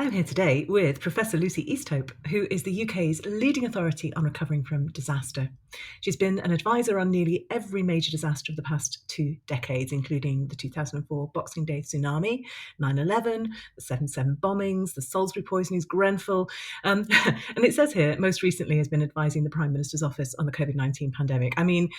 I'm here today with Professor Lucy Easthope, who is the UK's leading authority on recovering from disaster. She's been an advisor on nearly every major disaster of the past 2 decades, including the 2004 Boxing Day tsunami, 9/11, the 7/7 bombings, the Salisbury poisonings, Grenfell. And it says here, most recently has been advising the Prime Minister's office on the COVID-19 pandemic. I mean,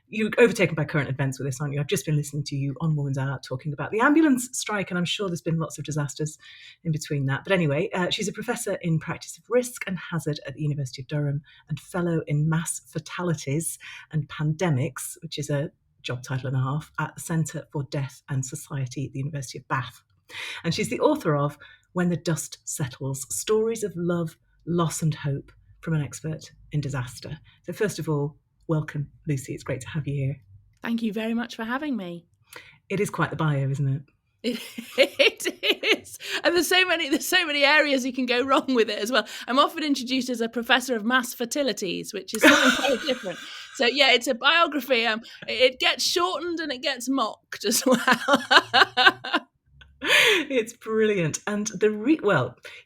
you're overtaken by current events with this, aren't you? I've just been listening to you on Woman's Hour talking about the ambulance strike, and I'm sure there's been lots of disasters in between that. But anyway, she's a professor in practice of risk and hazard at the University of Durham and fellow in mass fatalities and pandemics, which is a job title and a half, at the Centre for Death and Society at the University of Bath. And she's the author of When the Dust Settles, Stories of Love, Loss and Hope from an Expert in Disaster. So first of all, welcome, Lucy. It's great to have you here. Thank you very much for having me. It is quite the bio, isn't it? It is, and there's so many areas you can go wrong with it as well. I'm often introduced as a professor of mass fatalities, which is something quite different. So yeah, it's a biography. It gets shortened and it gets mocked as well. It's brilliant. And you're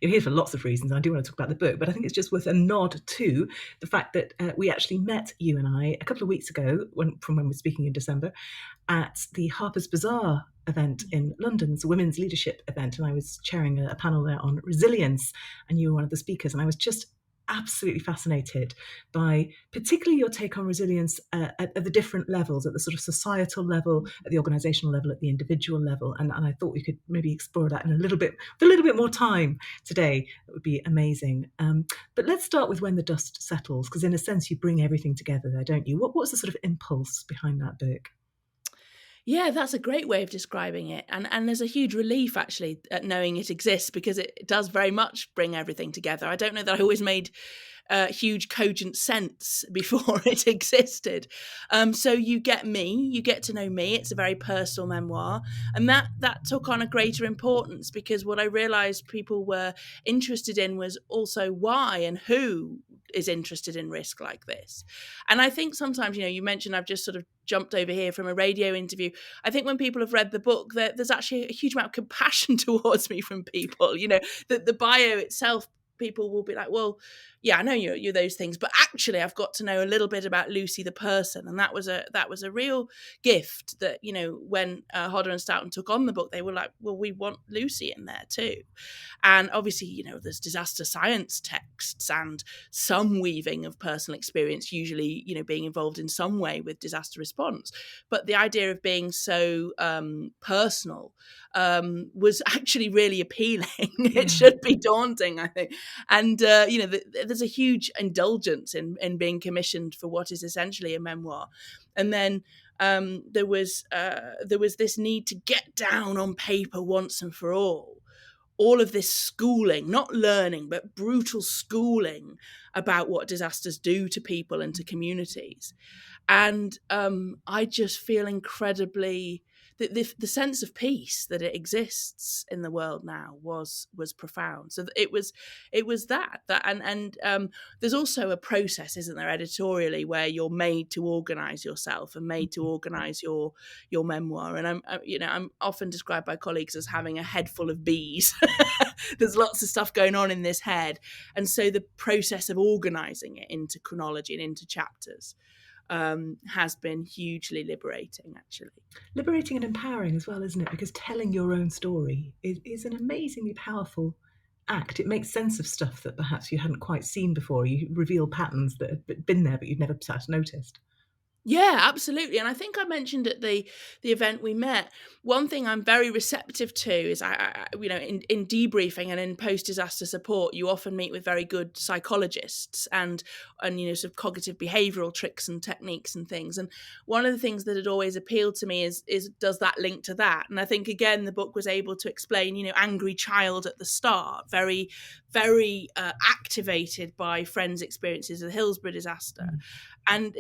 here for lots of reasons. I do want to talk about the book, but I think it's just worth a nod to the fact that we actually met, you and I, a couple of weeks ago, from when we were speaking in December, at the Harper's Bazaar event in London. It's a women's leadership event, and I was chairing a panel there on resilience, and you were one of the speakers, and I was just absolutely fascinated by particularly your take on resilience at the different levels, at the sort of societal level, at the organizational level, at the individual level. And I thought we could maybe explore that in a little bit more time today. That would be amazing. But let's start with When the Dust Settles, because in a sense you bring everything together there, don't you? What's the sort of impulse behind that book? Yeah, that's a great way of describing it. And there's a huge relief, actually, at knowing it exists, because it does very much bring everything together. I don't know that I always made huge cogent sense before it existed. So you get to know me. It's a very personal memoir. And that took on a greater importance, because what I realized people were interested in was also why and who is interested in risk like this. And I think sometimes, you mentioned I've just sort of jumped over here from a radio interview. I think when people have read the book, there's actually a huge amount of compassion towards me from people. The bio itself, people will be like, well, yeah, I know you're those things, but actually I've got to know a little bit about Lucy the person. And that was a real gift that, when Hodder and Stoughton took on the book, they were like, well, we want Lucy in there too. And obviously, there's disaster science texts and some weaving of personal experience, usually, being involved in some way with disaster response. But the idea of being so personal was actually really appealing. It should be daunting, I think. And, there's a huge indulgence in being commissioned for what is essentially a memoir. And then there was this need to get down on paper once and for all of this schooling, not learning, but brutal schooling about what disasters do to people and to communities. And I just feel incredibly, the sense of peace that it exists in the world now was profound. So it was that and there's also a process, isn't there, editorially, where you're made to organize yourself and made to organize your memoir. And I'm often described by colleagues as having a head full of bees. There's lots of stuff going on in this head, and so the process of organizing it into chronology and into chapters has been hugely liberating, actually. Liberating and empowering as well, isn't it? Because telling your own story is an amazingly powerful act. It makes sense of stuff that perhaps you hadn't quite seen before. You reveal patterns that had been there, but you'd never perhaps noticed. Yeah, absolutely. And I think I mentioned at the event we met, one thing I'm very receptive to is I in debriefing and in post-disaster support, you often meet with very good psychologists and sort of cognitive behavioral tricks and techniques and things. And one of the things that had always appealed to me is does that link to that? And I think, again, the book was able to explain, angry child at the start, very, very activated by friends' experiences of the Hillsborough disaster. And,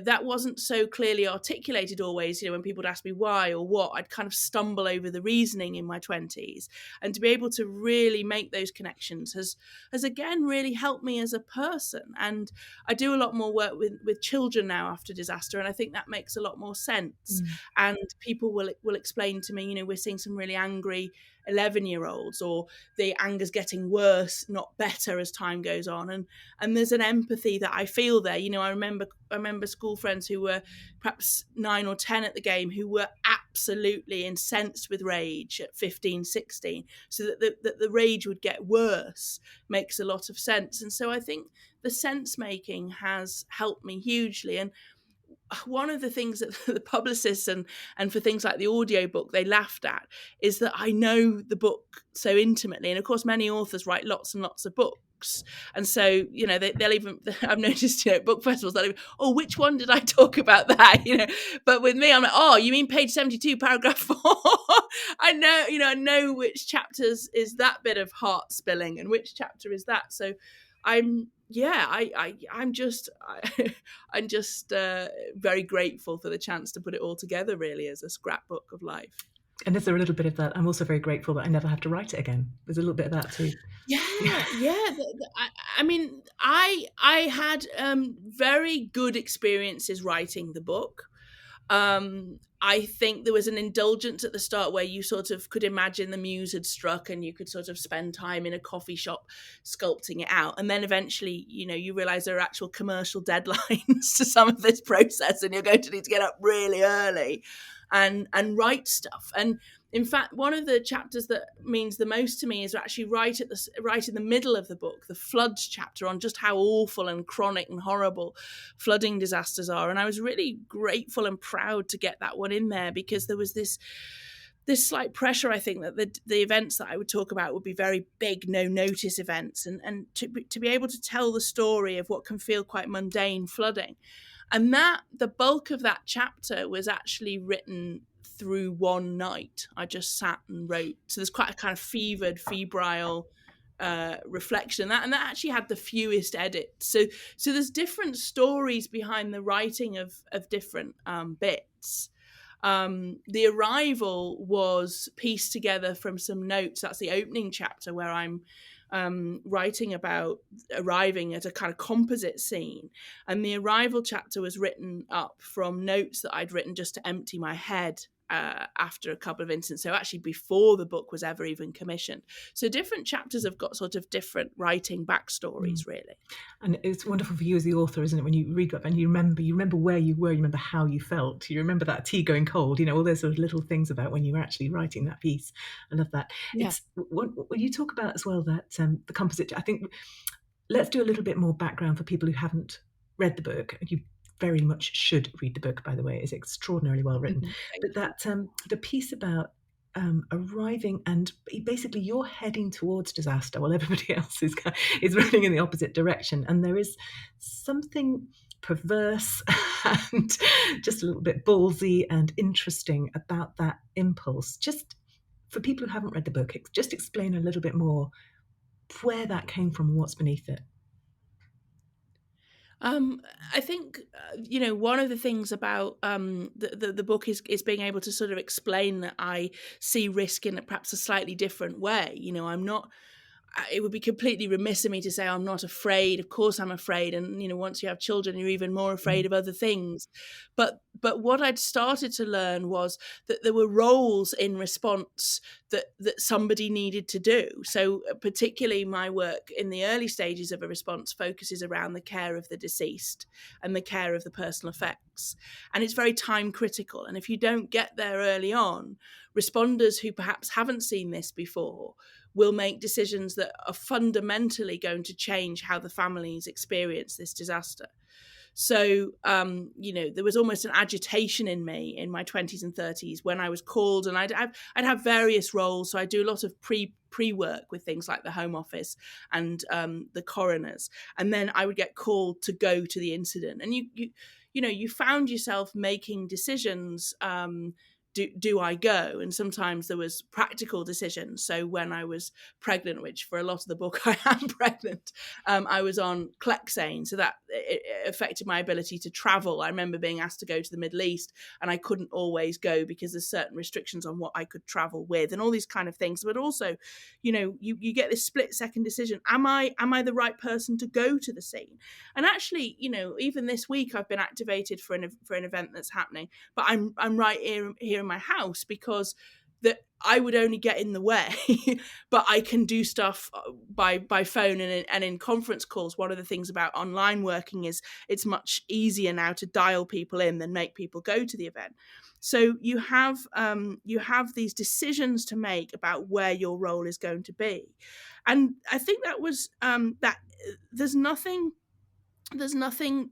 that wasn't so clearly articulated always. When people would ask me why or what, I'd kind of stumble over the reasoning in my 20s. And to be able to really make those connections has again, really helped me as a person. And I do a lot more work with children now after disaster. And I think that makes a lot more sense. And people will explain to me, we're seeing some really angry 11-year-olds, or the anger's getting worse, not better, as time goes on. And there's an empathy that I feel there. I remember school friends who were perhaps 9 or 10 at the game, who were absolutely incensed with rage at 15, 16, so that the rage would get worse makes a lot of sense. And so I think the sense making has helped me hugely. And one of the things that the publicists and for things like the audiobook they laughed at is that I know the book so intimately. And of course, many authors write lots and lots of books. And so, they'll even, I've noticed, book festivals, they'll even, oh, which one did I talk about that? But with me, I'm like, oh, you mean page 72, paragraph 4? I know which chapters is that bit of heart spilling and which chapter is that. So I'm just I'm just very grateful for the chance to put it all together, really, as a scrapbook of life. And is there a little bit of that? I'm also very grateful that I never have to write it again. There's a little bit of that too. Yeah. I mean, I had very good experiences writing the book. I think there was an indulgence at the start where you sort of could imagine the muse had struck and you could sort of spend time in a coffee shop sculpting it out. And then eventually, you realize there are actual commercial deadlines to some of this process, and you're going to need to get up really early and write stuff. And in fact, one of the chapters that means the most to me is actually right in the middle of the book, the floods chapter, on just how awful and chronic and horrible flooding disasters are. And I was really grateful and proud to get that one in there, because there was this slight pressure, I think, that the events that I would talk about would be very big, no-notice events, and to be able to tell the story of what can feel quite mundane flooding. And the bulk of that chapter was actually written through one night. I just sat and wrote. So there's quite a kind of febrile reflection, and that actually had the fewest edits. So there's different stories behind the writing of different bits. The arrival was pieced together from some notes. That's the opening chapter, where I'm writing about arriving at a kind of composite scene. And the arrival chapter was written up from notes that I'd written just to empty my head after a couple of incidents. So actually before the book was ever even commissioned. So different chapters have got sort of different writing backstories, really. And it's wonderful for you as the author, isn't it, when you read it and you remember where you were, you remember how you felt, you remember that tea going cold, all those sort of little things about when you were actually writing that piece. I love that. Yeah. It's when you talk about as well that the composite, I think let's do a little bit more background for people who haven't read the book. You very much should read the book, by the way. It's extraordinarily well written. But that the piece about arriving, and basically you're heading towards disaster while everybody else is running in the opposite direction, and there is something perverse and just a little bit ballsy and interesting about that impulse. Just for people who haven't read the book, just explain a little bit more where that came from and what's beneath it. I think, one of the things about the book is being able to sort of explain that I see risk in perhaps a slightly different way. I'm not, it would be completely remiss of me to say I'm not afraid. Of course I'm afraid. And, once you have children, you're even more afraid of other things. But what I'd started to learn was that there were roles in response that somebody needed to do. So particularly my work in the early stages of a response focuses around the care of the deceased and the care of the personal effects. And it's very time critical. And if you don't get there early on, responders who perhaps haven't seen this before will make decisions that are fundamentally going to change how the families experience this disaster. So, there was almost an agitation in me in my 20s and 30s when I was called, and I'd have various roles. So I do a lot of pre-work with things like the Home Office and the coroners. And then I would get called to go to the incident. And you found yourself making decisions. Do I go? And sometimes there was practical decisions. So when I was pregnant, which for a lot of the book I am pregnant, I was on Clexane. So that it affected my ability to travel. I remember being asked to go to the Middle East, and I couldn't always go because there's certain restrictions on what I could travel with and all these kind of things. But also, you get this split second decision. Am I the right person to go to the scene? And actually, even this week I've been activated for an event that's happening, but I'm right here in my house because that I would only get in the way, but I can do stuff by phone and in conference calls. One of the things about online working is it's much easier now to dial people in than make people go to the event. So you have these decisions to make about where your role is going to be, and I think that was that there's nothing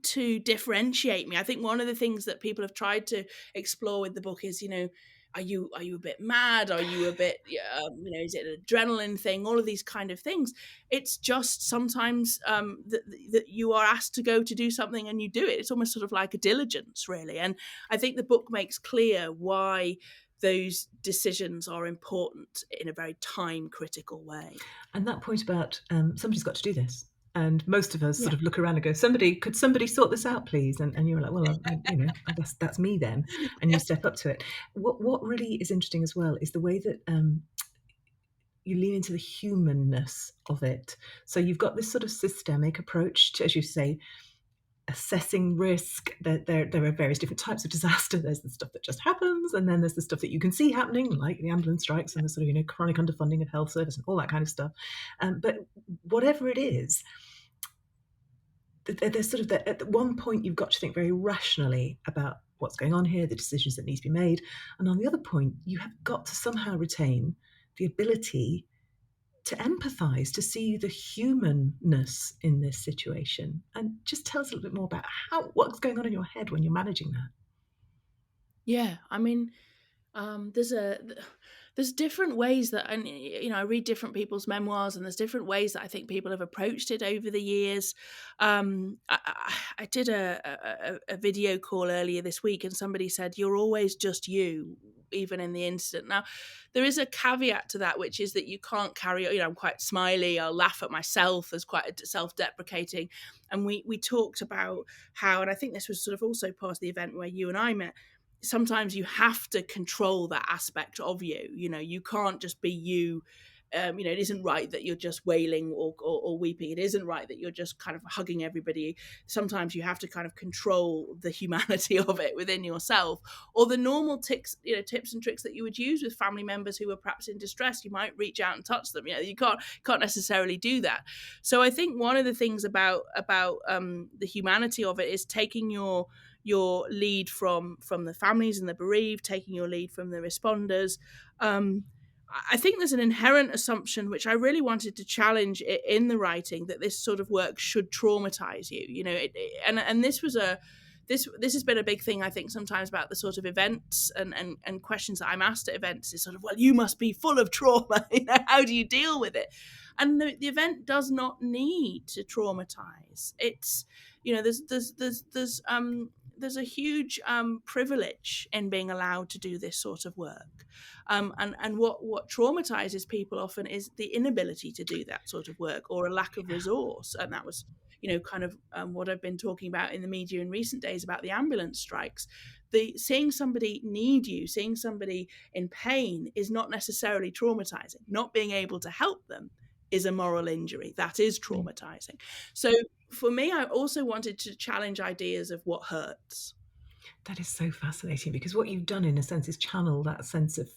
to differentiate me. I think one of the things that people have tried to explore with the book is, are you a bit mad? Are you a bit, is it an adrenaline thing? All of these kind of things. It's just sometimes that you are asked to go to do something and you do it. It's almost sort of like a diligence, really. And I think the book makes clear why those decisions are important in a very time critical way. And that point about somebody's got to do this. And most of us Yeah. sort of look around and go, could somebody sort this out, please? And you're like, well, I guess that's me then. And you step up to it. What really is interesting as well is the way that you lean into the humanness of it. So you've got this sort of systemic approach to, as you say, assessing risk. There are various different types of disaster. There's the stuff that just happens, and then there's the stuff that you can see happening, like the ambulance strikes and the sort of chronic underfunding of health service and all that kind of stuff. But whatever it is, there's sort of at one point you've got to think very rationally about what's going on here, the decisions that need to be made, and on the other point, you have got to somehow retain the ability to empathize, to see the humanness in this situation. And just tell us a little bit more about what's going on in your head when you're managing that. Yeah, I mean, there's different ways that, and I read different people's memoirs, and there's different ways that I think people have approached it over the years. I did a video call earlier this week, and somebody said, "You're always just you, even in the incident." Now, there is a caveat to that, which is that you can't carry. I'm quite smiley. I'll laugh at myself as quite self-deprecating, and we talked about how, and I think this was sort of also part of the event where you and I met. Sometimes you have to control that aspect of you. You can't just be you. It isn't right that you're just wailing or weeping. It isn't right that you're just kind of hugging everybody. Sometimes you have to kind of control the humanity of it within yourself, or the normal tips and tricks that you would use with family members who are perhaps in distress. You might reach out and touch them. You can't necessarily do that. So I think one of the things about the humanity of it is taking your lead from the families and the bereaved, taking your lead from the responders. I think there's an inherent assumption, which I really wanted to challenge in the writing, that this sort of work should traumatize you. And this was this has been a big thing, I think, sometimes about the sort of events and questions that I'm asked at events is sort of, well, you must be full of trauma. How do you deal with it? And the event does not need to traumatize. It's, there's a huge privilege in being allowed to do this sort of work. And what traumatizes people often is the inability to do that sort of work, or a lack of resource. And that was, kind of what I've been talking about in the media in recent days about the ambulance strikes. Seeing somebody need you, seeing somebody in pain is not necessarily traumatizing. Not being able to help them is a moral injury. That is traumatizing. So for me, I also wanted to challenge ideas of what hurts. That is so fascinating, because what you've done, in a sense, is channel that sense of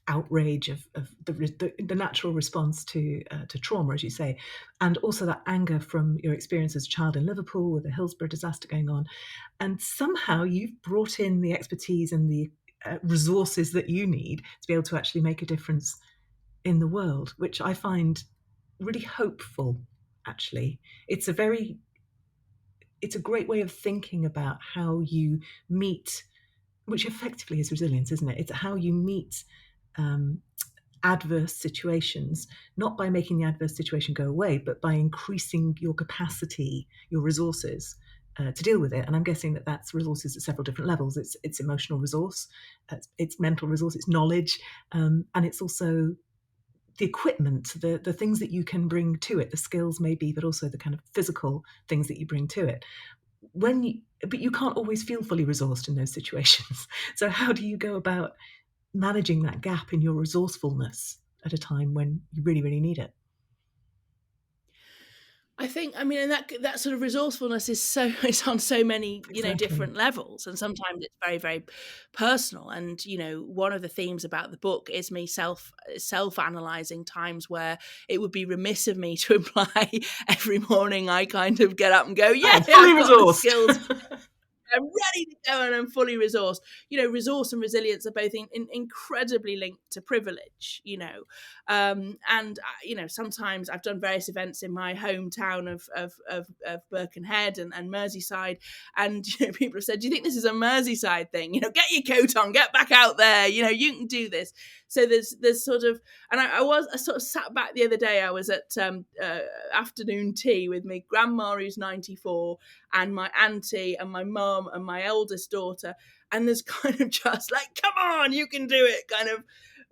outrage of the natural response to trauma, as you say, and also that anger from your experience as a child in Liverpool with the Hillsborough disaster going on. And somehow you've brought in the expertise and the resources that you need to be able to actually make a difference in the world, which I find really hopeful, actually. It's a great way of thinking about how you meet, which effectively is resilience, isn't it? It's how you meet adverse situations, not by making the adverse situation go away, but by increasing your capacity, your resources to deal with it. And I'm guessing that that's resources at several different levels. It's emotional resource, it's mental resource, it's knowledge, and it's also the equipment, the things that you can bring to it, the skills maybe, but also the kind of physical things that you bring to it. But you can't always feel fully resourced in those situations. So how do you go about managing that gap in your resourcefulness at a time when you really, really need it? I think, I mean, and that sort of resourcefulness is so it's on so many, Exactly. different levels, and sometimes it's very, very personal. And one of the themes about the book is me self analyzing times where it would be remiss of me to imply every morning I kind of get up and go, I yeah, am fully I've got the resourced. skills, I'm ready to go and I'm fully resourced. Resource and resilience are both incredibly linked to privilege, and sometimes I've done various events in my hometown of Birkenhead and Merseyside, and people have said, do you think this is a Merseyside thing? Get your coat on, get back out there, you can do this. So there's sort of, and I sort of sat back the other day. I was at afternoon tea with my grandma who's 94 and my auntie and my mum and my eldest daughter, and there's kind of just like, come on, you can do it, kind of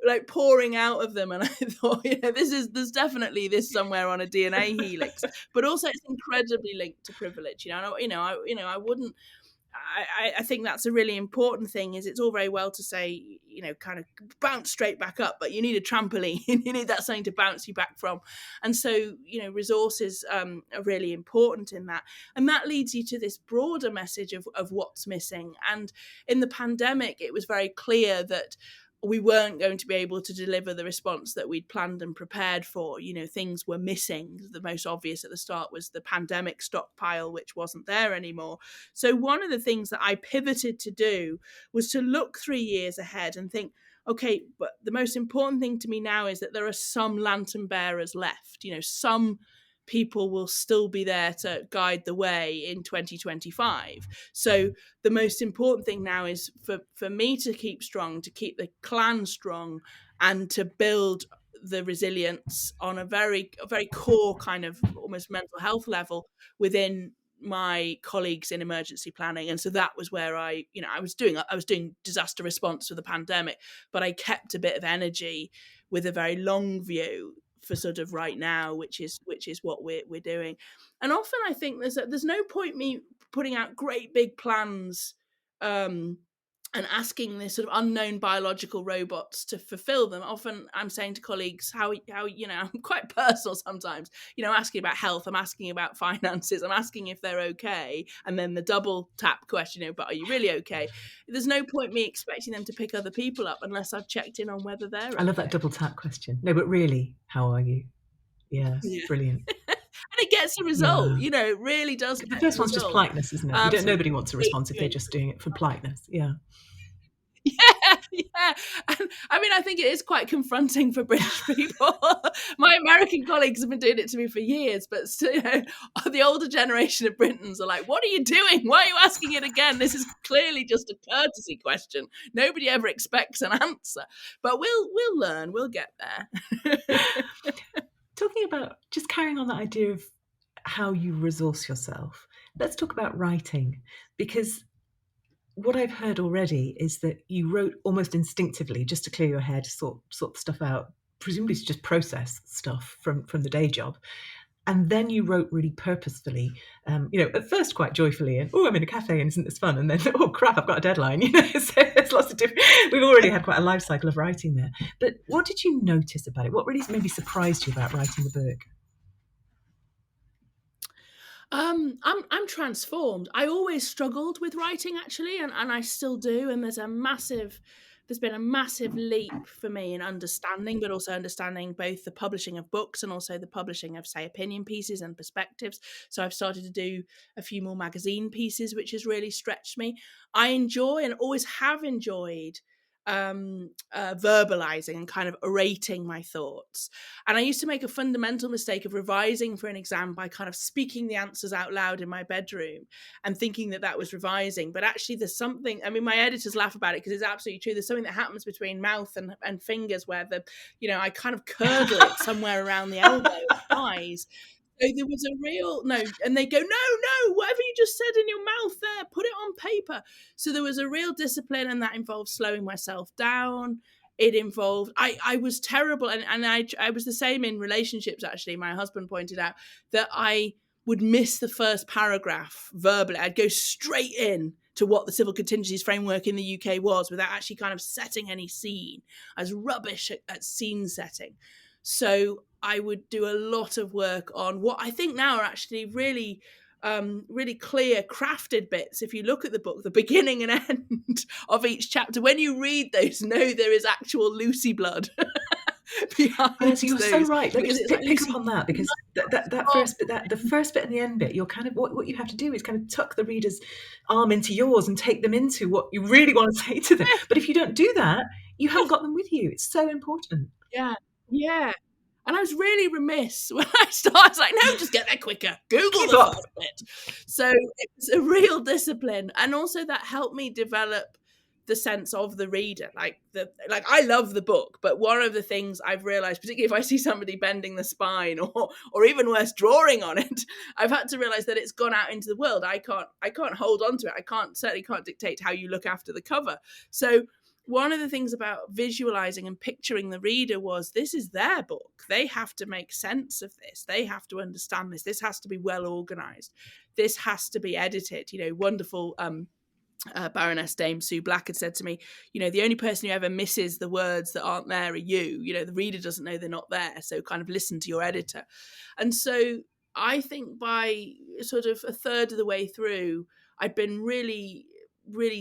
like pouring out of them. And I thought, there's definitely this somewhere on a DNA helix, but also it's incredibly linked to privilege. I wouldn't. I think that's a really important thing. Is it's all very well to say, kind of bounce straight back up, but you need a trampoline. You need that something to bounce you back from. And so, resources are really important in that. And that leads you to this broader message of what's missing. And in the pandemic, it was very clear that we weren't going to be able to deliver the response that we'd planned and prepared for. Things were missing. The most obvious at the start was the pandemic stockpile, which wasn't there anymore. So one of the things that I pivoted to do was to look 3 years ahead and think, okay, but the most important thing to me now is that there are some lantern bearers left. Some people will still be there to guide the way in 2025. So the most important thing now is for me to keep strong, to keep the clan strong, and to build the resilience on a very core kind of almost mental health level within my colleagues in emergency planning. And so that was where I was doing disaster response for the pandemic, but I kept a bit of energy with a very long view for sort of right now, which is what we're doing. And often I think there's no point me putting out great big plans and asking this sort of unknown biological robots to fulfill them. Often I'm saying to colleagues how I'm quite personal sometimes, asking about health, I'm asking about finances, I'm asking if they're okay, and then the double tap question, but are you really okay? There's no point me expecting them to pick other people up unless I've checked in on whether they're I love that okay. double tap question. No, but really, how are you? Yeah, Yeah. brilliant. And it gets a result, Yeah. it really does The get a first one's just result. politeness, isn't it? So Nobody wants a response if they're continuing. just doing it for politeness. Yeah. Yeah, yeah. And I mean, I think it is quite confronting for British people. My American colleagues have been doing it to me for years, but still, the older generation of Britons are like, what are you doing? Why are you asking it again? This is clearly just a courtesy question. Nobody ever expects an answer. But we'll learn, we'll get there. Talking about just carrying on that idea of how you resource yourself, let's talk about writing, because what I've heard already is that you wrote almost instinctively just to clear your head, sort stuff out, presumably to just process stuff from the day job. And then you wrote really purposefully, at first quite joyfully, and I'm in a cafe and isn't this fun? And then, oh crap, I've got a deadline. So there's lots of different. We've already had quite a life cycle of writing there. But what did you notice about it? What really maybe surprised you about writing the book? I'm transformed. I always struggled with writing actually, and I still do. And there's been a massive leap for me in understanding, but also understanding both the publishing of books and also the publishing of, say, opinion pieces and perspectives. So I've started to do a few more magazine pieces, which has really stretched me. I enjoy and always have enjoyed verbalizing and kind of orating my thoughts. And I used to make a fundamental mistake of revising for an exam by kind of speaking the answers out loud in my bedroom and thinking that was revising. But actually there's something, I mean, my editors laugh about it because it's absolutely true. There's something that happens between mouth and fingers where I kind of curdle it somewhere around the elbow and eyes. So there was a real no, and they go, no, whatever you just said in your mouth there, put it on paper. So there was a real discipline, and that involved slowing myself down. It involved I was terrible, and I was the same in relationships. Actually, my husband pointed out that I would miss the first paragraph verbally. I'd go straight in to what the civil contingencies framework in the UK was without actually kind of setting any scene. I was rubbish at scene setting. So I would do a lot of work on what I think now are actually really really clear crafted bits. If you look at the book, the beginning and end of each chapter, when you read those, know there is actual Lucy blood behind Yes, you're so those, right. Let me because just it's like pick up Lucy, on that, because that first bit, the first bit and the end bit, you're kind of what you have to do is kind of tuck the reader's arm into yours and take them into what you really want to say to them. But if you don't do that, you haven't got them with you. It's so important. yeah, yeah. And I was really remiss when I started. I was like, no, just get there quicker. Google Keep the up. first bit. So it was a real discipline. And also that helped me develop the sense of the reader. Like I love the book, but one of the things I've realized, particularly if I see somebody bending the spine or even worse, drawing on it, I've had to realize that it's gone out into the world. I can't hold on to it. Certainly can't dictate how you look after the cover. So one of the things about visualizing and picturing the reader was, this is their book. They have to make sense of this. They have to understand this. This has to be well organized. This has to be edited. Wonderful Baroness Dame Sue Black had said to me, the only person who ever misses the words that aren't there are you. The reader doesn't know they're not there. So kind of listen to your editor. And so I think by sort of a third of the way through, I'd been really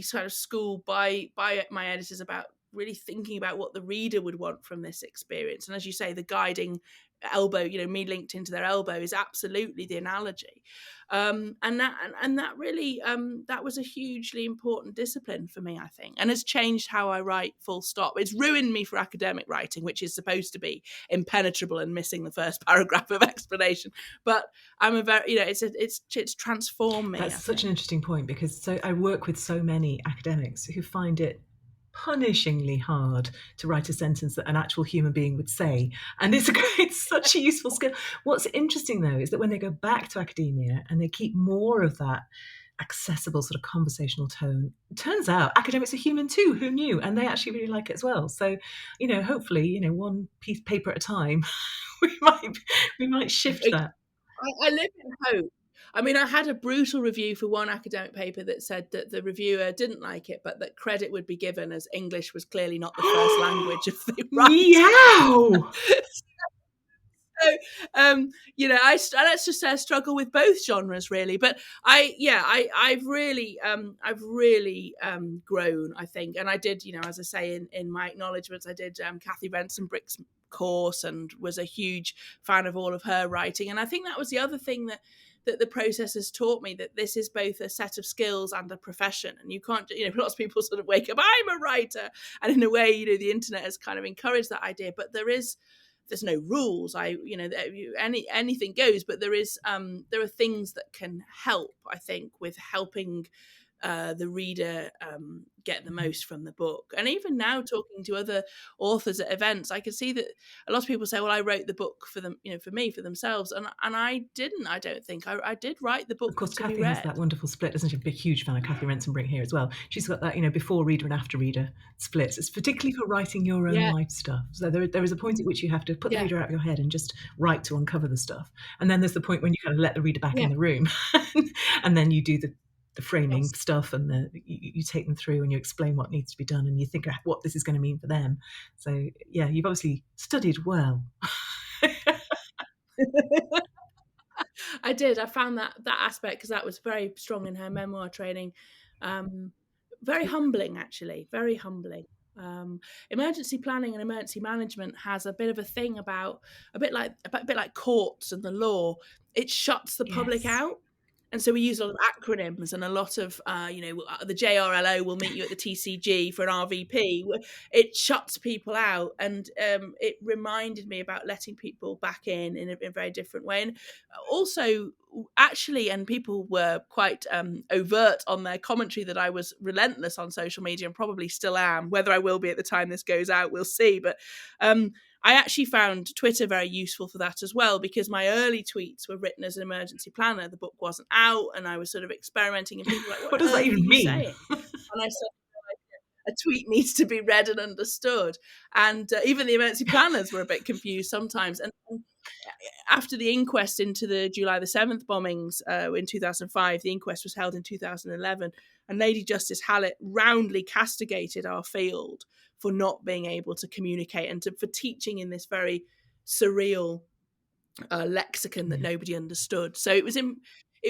sort of schooled by my editors about really thinking about what the reader would want from this experience. And as you say, the guiding elbow, me linked into their elbow, is absolutely the analogy. And that really that was a hugely important discipline for me, I think, and has changed how I write, full stop. It's ruined me for academic writing, which is supposed to be impenetrable and missing the first paragraph of explanation. But I'm a very, it's transformed me. That's such an interesting point, because I work with so many academics who find it punishingly hard to write a sentence that an actual human being would say, and it's such a useful skill. What's interesting though is that when they go back to academia and they keep more of that accessible sort of conversational tone, it turns out academics are human too. Who knew? And they actually really like it as well. So hopefully one piece of paper at a time we might shift that. I live in hope. I mean, I had a brutal review for one academic paper that said that the reviewer didn't like it, but that credit would be given, as English was clearly not the first language of the writer. Meow. So, let's just say I struggle with both genres, really. But I've really grown, I think. And I did, as I say in my acknowledgements, I did Kathy Renson-Brick's course and was a huge fan of all of her writing. And I think that was the other thing that the process has taught me, that this is both a set of skills and a profession. And you can't, lots of people sort of wake up, I'm a writer. And in a way, the internet has kind of encouraged that idea, but there's no rules. Anything goes, but there are things that can help, I think, with helping the reader get the most from the book. And even now, talking to other authors at events, I can see that a lot of people say, well, I wrote the book for them, for themselves. And I didn't. I don't think I did write the book Of course, to be Kathy has read. that wonderful split, doesn't she? Big, huge fan of Kathy Renson-Brink here as well. She's got that, before reader and after reader splits. It's particularly for writing your own life stuff. So there is a point at which you have to put the reader out of your head and just write to uncover the stuff. And then there's the point when you kind of let the reader back in the room, and then you do the framing stuff, and you take them through and you explain what needs to be done, and you think what this is going to mean for them. So yeah, you've obviously studied well. I did. I found that aspect, because that was very strong in her memoir training. Very humbling, actually. Very humbling. Emergency planning and emergency management has a bit of a thing about a bit like courts and the law. It shuts the public out. And so we use a lot of acronyms, and a lot of, the JRLO will meet you at the TCG for an RVP. It shuts people out. And it reminded me about letting people back in a very different way. And also, actually, and people were quite overt on their commentary that I was relentless on social media, and probably still am. Whether I will be at the time this goes out, we'll see. But I actually found Twitter very useful for that as well, because my early tweets were written as an emergency planner. The book wasn't out, and I was sort of experimenting, and people were like, what does that even mean? saying? And I said, a tweet needs to be read and understood. And even the emergency planners were a bit confused sometimes. And after the inquest into the July the 7th bombings in 2005, the inquest was held in 2011, and Lady Justice Hallett roundly castigated our field for not being able to communicate and for teaching in this very surreal lexicon that Yeah. nobody understood. So it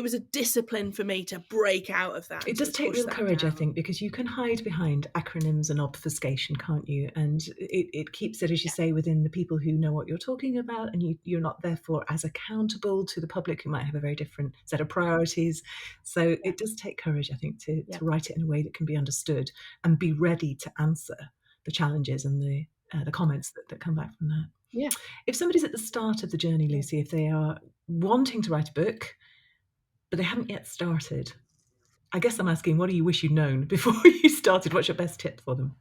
was a discipline for me to break out of that It and does to take push real that courage, I down. think, because you can hide behind acronyms and obfuscation, can't you? And it keeps it, as you Yeah, say, within the people who know what you're talking about, and you're not therefore as accountable to the public who might have a very different set of priorities. So yeah, it does take courage, I think, to yeah, write it in a way that can be understood and be ready to answer the challenges and the comments that come back from that. yeah, If somebody's at the start of the journey, yeah. Lucy, if they are wanting to write a book, but they haven't yet started, I guess I'm asking, what do you wish you'd known before you started? What's your best tip for them?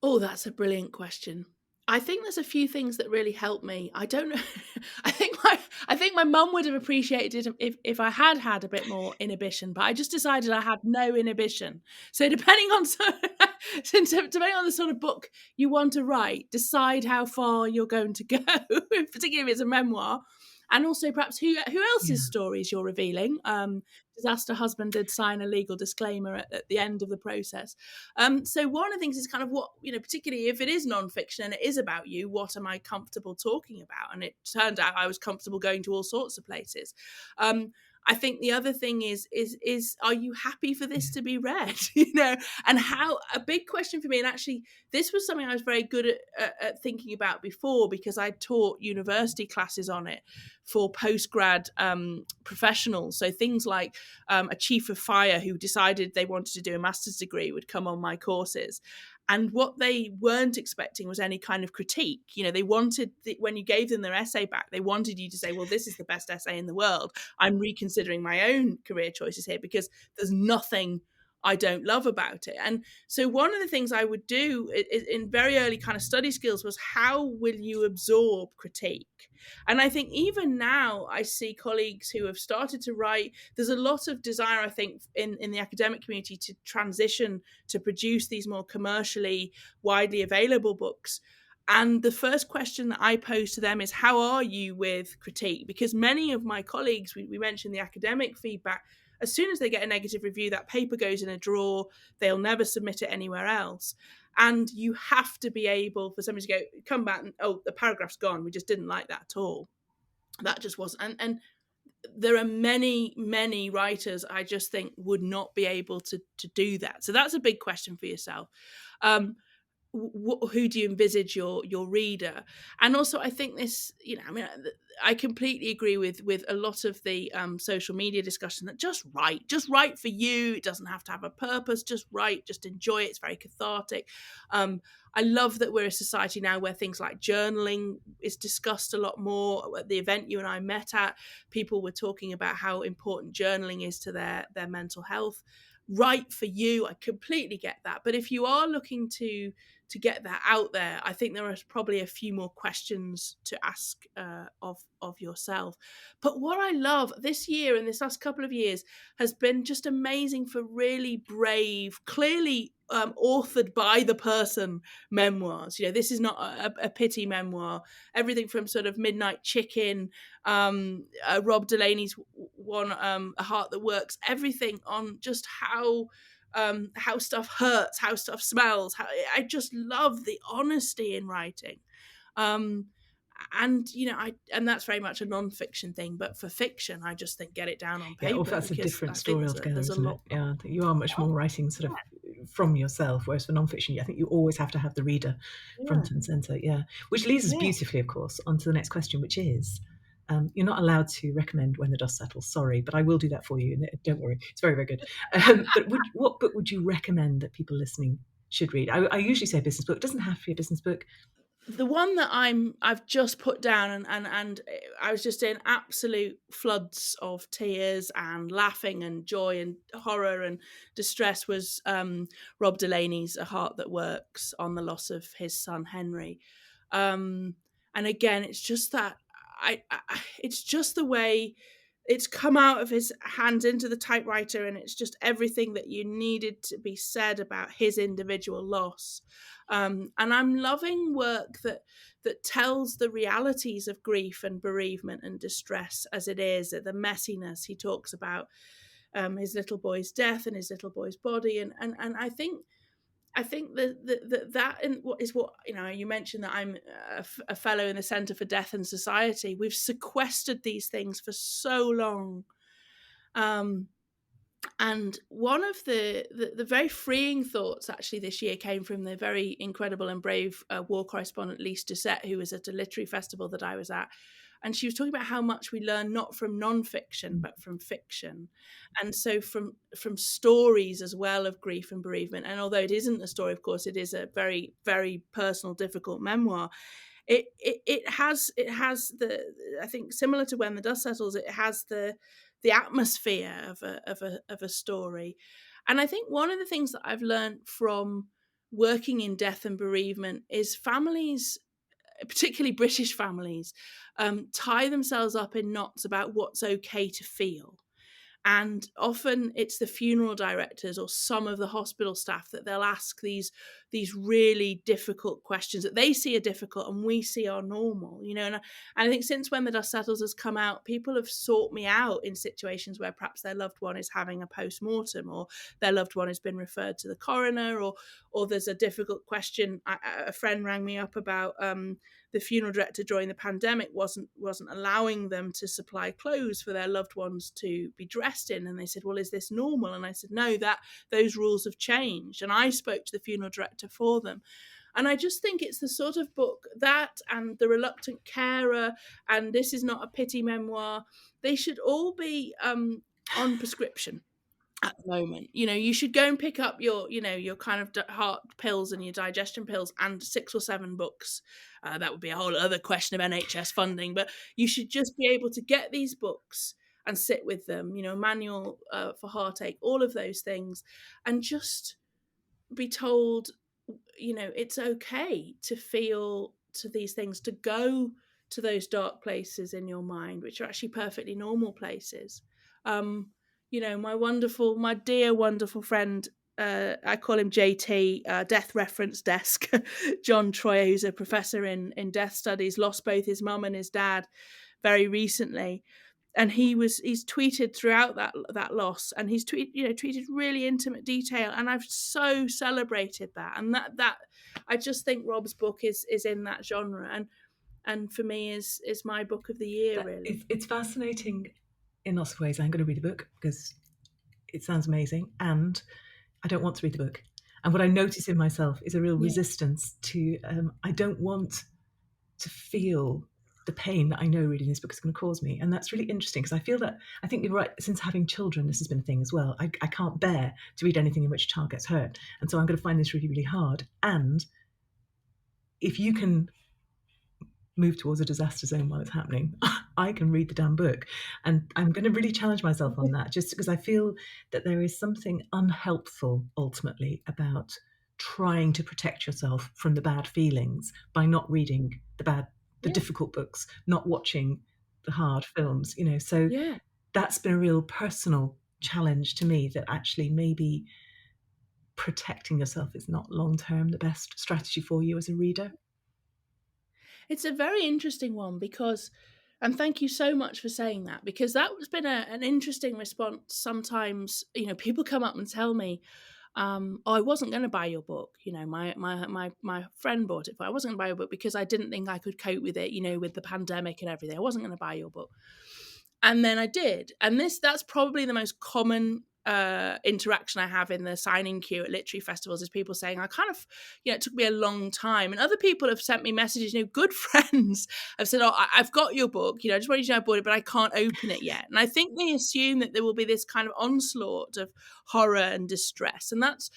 Oh, that's a brilliant question. I think there's a few things that really helped me. I don't know. I think my mum would have appreciated it if I had had a bit more inhibition, but I just decided I had no inhibition. So depending on depending on the sort of book you want to write, decide how far you're going to go, particularly if it's a memoir. And also perhaps who else's Yeah, stories you're revealing. Disaster Husband did sign a legal disclaimer at the end of the process. So one of the things is kind of what, particularly if it is nonfiction and it is about you, what am I comfortable talking about? And it turned out I was comfortable going to all sorts of places. I think the other thing is are you happy for this yeah, to be read? And how a big question for me, and actually this was something I was very good at thinking about before because I taught university classes on it for postgrad professionals. So things like a chief of fire who decided they wanted to do a master's degree would come on my courses. And what they weren't expecting was any kind of critique. They wanted, when you gave them their essay back, they wanted you to say, well, this is the best essay in the world. I'm reconsidering my own career choices here because there's nothing I don't love about it. And so one of the things I would do in very early kind of study skills was how will you absorb critique? And I think even now I see colleagues who have started to write. There's a lot of desire, I think, in the academic community to transition to produce these more commercially widely available books. And the first question that I pose to them is, how are you with critique? Because many of my colleagues, we mentioned the academic feedback, as soon as they get a negative review, that paper goes in a drawer, they'll never submit it anywhere else. And you have to be able for somebody to come back and, oh, the paragraph's gone. We just didn't like that at all. That just wasn't. And there are many writers I just think would not be able to do that. So that's a big question for yourself. Who do you envisage your reader? And also I think this, I completely agree with a lot of the social media discussion that just write for you. It doesn't have to have a purpose. Just write, just enjoy it. It's very cathartic. I love that we're a society now where things like journaling is discussed a lot more. At the event you and I met at, people were talking about how important journaling is to their mental health. Write for you, I completely get that. But if you are looking to get that out there, I think there are probably a few more questions to ask of yourself. But what I love this year and this last couple of years has been just amazing for really brave, clearly authored by the person memoirs. This is not a pity memoir. Everything from sort of Midnight Chicken, Rob Delaney's one, A Heart That Works, everything on just how stuff hurts, how stuff smells. I just love the honesty in writing. Um, and that's very much a non-fiction thing. But for fiction, I just think get it down on yeah. Or paper that's a because different I think story altogether, there's a isn't lot. it? Yeah, you are much more writing sort of from yourself, whereas for nonfiction, I think you always have to have the reader Yeah, front and centre. Yeah, which leads us yeah, beautifully, of course, onto the next question, which is. You're not allowed to recommend When the Dust Settles, sorry, but I will do that for you. Don't worry, it's very, very good. But what book would you recommend that people listening should read? I usually say a business book. It doesn't have to be a business book. the one that I've just put down and I was just in absolute floods of tears and laughing and joy and horror and distress was Rob Delaney's A Heart That Works, on the loss of his son Henry. And again, it's just that it's just the way it's come out of his hands into the typewriter, and it's just everything that you needed to be said about his individual loss. And I'm loving work that tells the realities of grief and bereavement and distress as it is, the messiness. He talks about his little boy's death and his little boy's body, and I think I think is what, you mentioned that I'm a fellow in the Centre for Death and Society. We've sequestered these things for so long. And one of the very freeing thoughts actually this year came from the very incredible and brave war correspondent Lise Doucette, who was at a literary festival that I was at. And she was talking about how much we learn not from nonfiction, but from fiction. And so from stories as well of grief and bereavement. And although it isn't a story, of course, it is a very, very personal, difficult memoir. It has the, I think, similar to When the Dust Settles, it has the atmosphere of a story. And I think one of the things that I've learned from working in death and bereavement is families, particularly British families, tie themselves up in knots about what's okay to feel. And often it's the funeral directors or some of the hospital staff that they'll ask these really difficult questions that they see are difficult and we see are normal, and I think since When the Dust Settles has come out, people have sought me out in situations where perhaps their loved one is having a post-mortem, or their loved one has been referred to the coroner, or there's a difficult question. A friend rang me up about the funeral director during the pandemic wasn't allowing them to supply clothes for their loved ones to be dressed in, and they said, well, is this normal? And I said, no, that those rules have changed. And I spoke to the funeral director for them. And I just think it's the sort of book that, and The Reluctant Carer, and This Is Not a Pity Memoir, they should all be on prescription at the moment. You should go and pick up your kind of heart pills and your digestion pills and 6 or 7 books. That would be a whole other question of NHS funding, but you should just be able to get these books and sit with them, Manual for Heartache, all of those things, and just be told, it's okay to feel to these things, to go to those dark places in your mind, which are actually perfectly normal places. My dear, wonderful friend, I call him JT, Death Reference Desk, John Troyer, who's a professor in death studies, lost both his mum and his dad very recently. And he's tweeted throughout that loss, and he's tweeted really intimate detail, and I've so celebrated that. And that I just think Rob's book is in that genre, and for me is my book of the year, really. It's fascinating in lots of ways. I'm going to read the book because it sounds amazing, and I don't want to read the book. And what I notice in myself is a real resistance to, I don't want to feel the pain that I know reading this book is going to cause me. And that's really interesting, because I think you're right, since having children, this has been a thing as well. I can't bear to read anything in which a child gets hurt. And so I'm going to find this really, really hard. And if you can move towards a disaster zone while it's happening, I can read the damn book. And I'm going to really challenge myself on that, just because I feel that there is something unhelpful ultimately about trying to protect yourself from the bad feelings by not reading the difficult books, not watching the hard films, So that's been a real personal challenge to me, that actually maybe protecting yourself is not long-term the best strategy for you as a reader. It's a very interesting one, because, and thank you so much for saying that, because that's been an interesting response. Sometimes, people come up and tell me, oh, I wasn't going to buy your book. My friend bought it, but I wasn't going to buy your book because I didn't think I could cope with it, with the pandemic and everything. I wasn't going to buy your book. And then I did. And that's probably the most common interaction I have in the signing queue at literary festivals, is people saying, I kind of, it took me a long time. And other people have sent me messages, good friends have said, oh, I've got your book, I just want you to know I bought it, but I can't open it yet. And I think they assume that there will be this kind of onslaught of horror and distress. And that's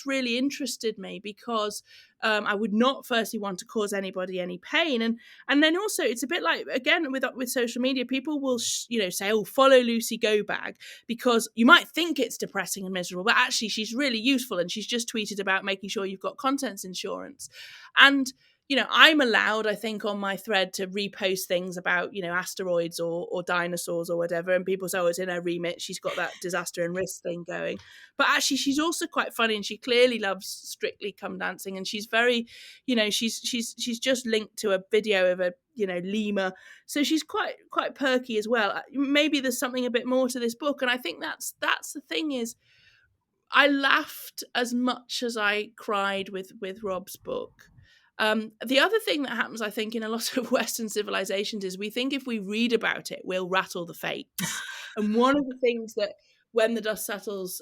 really interested me, because I would not firstly want to cause anybody any pain. And then also, it's a bit like, again, with social media, people will say, oh, follow Lucy Go Bag, because you might think it's depressing and miserable, but actually she's really useful, and she's just tweeted about making sure you've got contents insurance. And I'm allowed, I think, on my thread to repost things about, asteroids or dinosaurs or whatever. And people say, oh, it's in her remit. She's got that disaster and risk thing going. But actually, she's also quite funny, and she clearly loves Strictly Come Dancing. And she's very, she's just linked to a video of a, lemur. So she's quite perky as well. Maybe there's something a bit more to this book. And I think that's the thing, is I laughed as much as I cried with Rob's book. The other thing that happens, I think, in a lot of Western civilizations is we think if we read about it, we'll rattle the fates. And one of the things that When the Dust Settles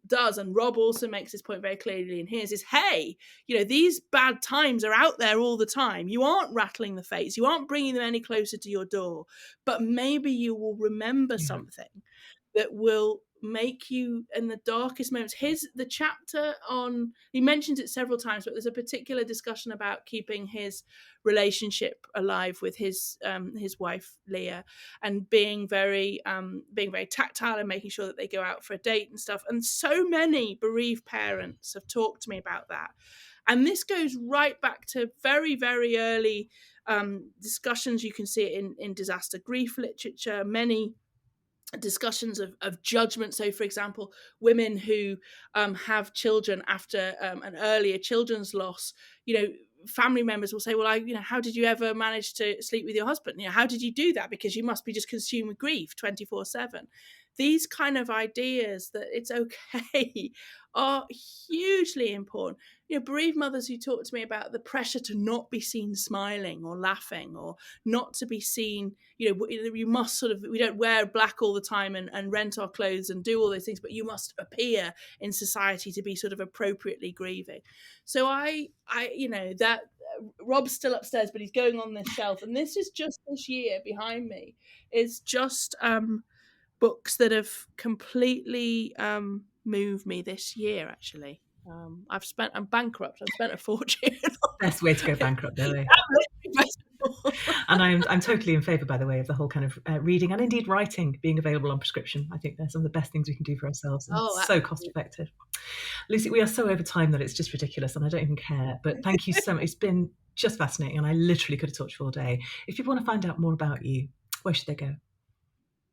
does, and Rob also makes this point very clearly in his, is, hey, these bad times are out there all the time. You aren't rattling the fates. You aren't bringing them any closer to your door. But maybe you will remember something that will make you in the darkest moments. The chapter on, he mentions it several times, but there's a particular discussion about keeping his relationship alive with his wife Leah, and being very tactile and making sure that they go out for a date and stuff. And so many bereaved parents have talked to me about that. And this goes right back to very, very early discussions. You can see it in disaster grief literature, many discussions of judgment. So, for example, women who have children after an earlier children's loss, family members will say, well, how did you ever manage to sleep with your husband? How did you do that? Because you must be just consumed with grief 24/7. These kind of ideas that it's okay are hugely important. Bereaved mothers who talk to me about the pressure to not be seen smiling or laughing, or not to be seen, you must we don't wear black all the time and rent our clothes and do all those things, but you must appear in society to be sort of appropriately grieving. So that Rob's still upstairs, but he's going on this shelf, and this is just this year behind me is just books that have completely moved me this year, actually. I'm bankrupt. I've spent a fortune. Best way to go bankrupt, though. And I'm totally in favour, by the way, of the whole kind of reading and indeed writing being available on prescription. I think they're some of the best things we can do for ourselves, and so cost effective. Lucy, we are so over time that it's just ridiculous, and I don't even care. But thank you so much. It's been just fascinating, and I literally could have talked to you all day. If people want to find out more about you, where should they go?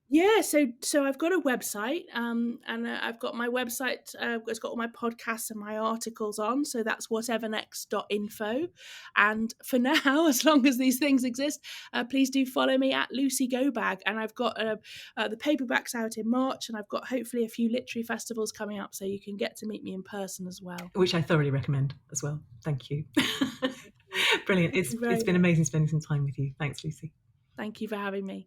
Yeah, so I've got a website, and I've got my website. It's got all my podcasts and my articles on. So that's whatevernext.info. And for now, as long as these things exist, please do follow me at Lucy Go Bag. And I've got the paperbacks out in March, and I've got hopefully a few literary festivals coming up, so you can get to meet me in person as well. Which I thoroughly recommend as well. Thank you. Brilliant. It's been amazing spending some time with you. Thanks, Lucy. Thank you for having me.